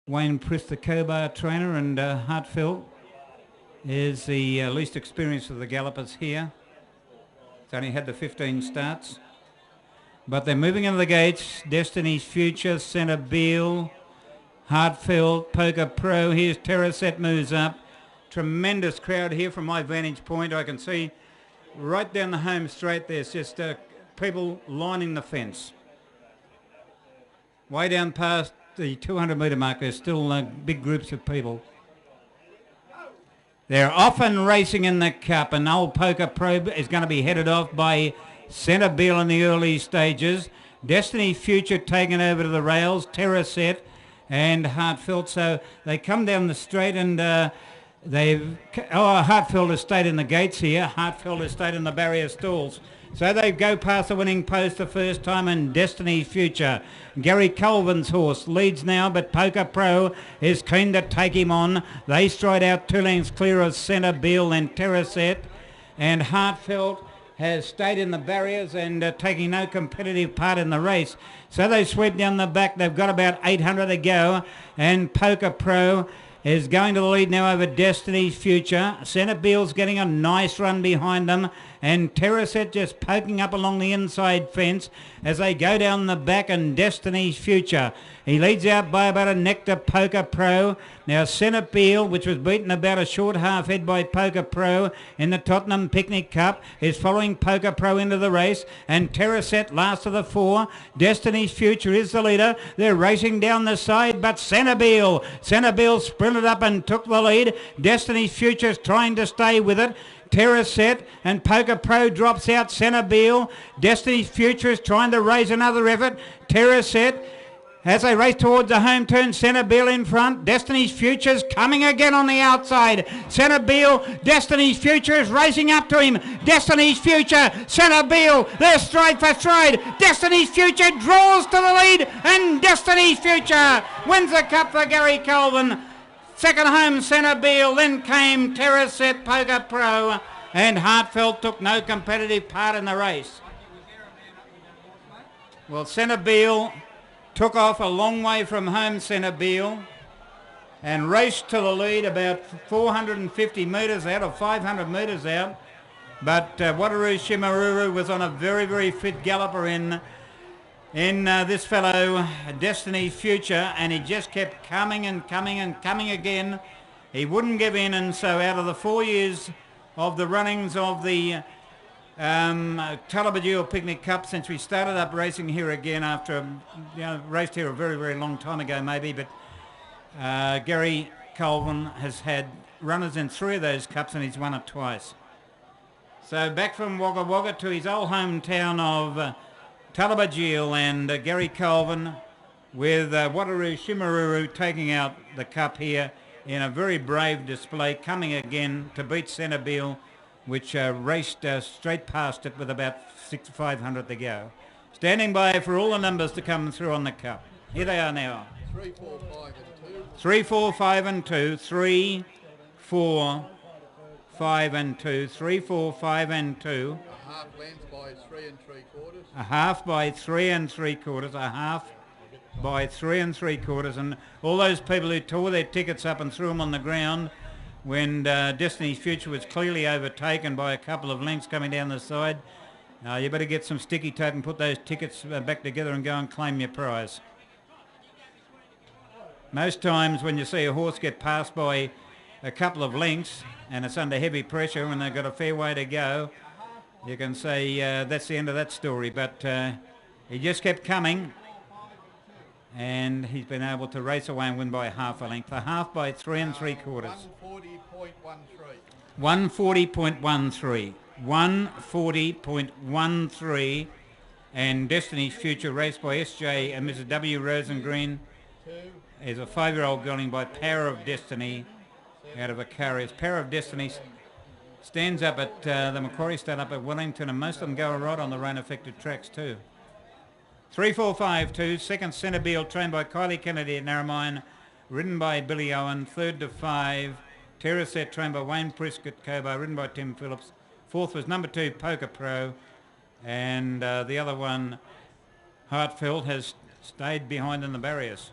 Wayne Priss, the co-bar trainer, and Hartfield is the least experienced of the gallopers here. It's only had the 15 starts. But they're moving into the gates. Destiny's Future, Centre Beale, Hartfield, Poker Pro. Here's Terraset moves up. Tremendous crowd here from my vantage point. I can see right down the home straight there's just people lining the fence. Way down past the 200 metre mark there's still big groups of people. They're often racing in the Cup, and old Poker Pro is going to be headed off by Centre Beale in the early stages. Destiny Future taken over to the rails, Terraset and Hartfield. So they come down the straight and Hartfield has stayed in the gates here. Hartfield has stayed in the barrier stalls. So they go past the winning post the first time, and Destiny Future. Gary Colvin's horse leads now, but Poker Pro is keen to take him on. They stride out 2 lengths clear of Centre Beale and Terraset, and Hartfield has stayed in the barriers and taking no competitive part in the race. So they sweep down the back. They've got about 800 to go, and Poker Pro is going to the lead now over Destiny's Future. Centre Beale's getting a nice run behind them, and Terraset just poking up along the inside fence as they go down the back, and Destiny's Future. He leads out by about a neck to Poker Pro. Now Centre Beale, which was beaten about a short half head by Poker Pro in the Tottenham Picnic Cup, is following Poker Pro into the race, and Terraset last of the 4. Destiny's Future is the leader. They're racing down the side, but Centre Beale sprinted up and took the lead. Destiny's Future's trying to stay with it. Terraset and Poker Pro drops out Centre Beale. Destiny's Future is trying to raise another effort. Terraset, as they race towards the home turn, Centre Beale in front. Destiny's Future's coming again on the outside. Centre Beale, Destiny's Future is racing up to him. Destiny's Future, Centre Beale, they're stride for stride. Destiny's Future draws to the lead, and Destiny's Future wins the Cup for Gary Colvin. Second home, Centre Beale, then came Terraset, Poker Pro, and Hartfield took no competitive part in the race. Well, Centre Beale took off a long way from home, Centre Beale, and raced to the lead about 450 metres out, or 500 metres out. But Wateroo Shimaruru was on a very, very fit galloper in this fellow, Destiny Future, and he just kept coming and coming and coming again. He wouldn't give in, and so out of the 4 years of the runnings of the Tullibigeal Picnic Cup, since we started up racing here again after raced here a very, very long time ago maybe, but Gary Colvin has had runners in 3 of those cups and he's won it twice. So back from Wagga Wagga to his old hometown of Tullibigeal, and Gary Colvin with Wateroo Shimaruru taking out the cup here in a very brave display, coming again to beat Centre Beale, which raced straight past it with about 500 to go. Standing by for all the numbers to come through on the cup. Here they are now. 3, 4, 5 and 2. 3, 4, 5 and 2. 3, 4, 5 and 2. 3, 4, 5 and 2. A half length by 3 3/4. A half by 3 3/4. A half by 3 3/4. And all those people who tore their tickets up and threw them on the ground when Destiny's Future was clearly overtaken by a couple of lengths coming down the side, you better get some sticky tape and put those tickets back together and go and claim your prize. Most times when you see a horse get passed by a couple of lengths and it's under heavy pressure and they've got a fair way to go, you can say that's the end of that story. But he just kept coming, and he's been able to race away and win by half a length. A half by 3 3/4. 140.13. 140.13. 140.13. And Destiny's Future, raced by SJ and Mrs. W. Rosengreen, is a 5-year-old gelding by Power of Destiny out of Aquarius. Power of Destiny stands up at the Macquarie Stud up at Wellington, and most of them go right on the rain-affected tracks too. 3, 4, 5, 2. Second, Centre Beale, trained by Kylie Kennedy at Narromine, ridden by Billy Owen. Third to 5, Terraset, trained by Wayne Priss at Cobar, ridden by Tim Phillips. Fourth was number 2, Poker Pro, and the other one, Hartfield, has stayed behind in the barriers.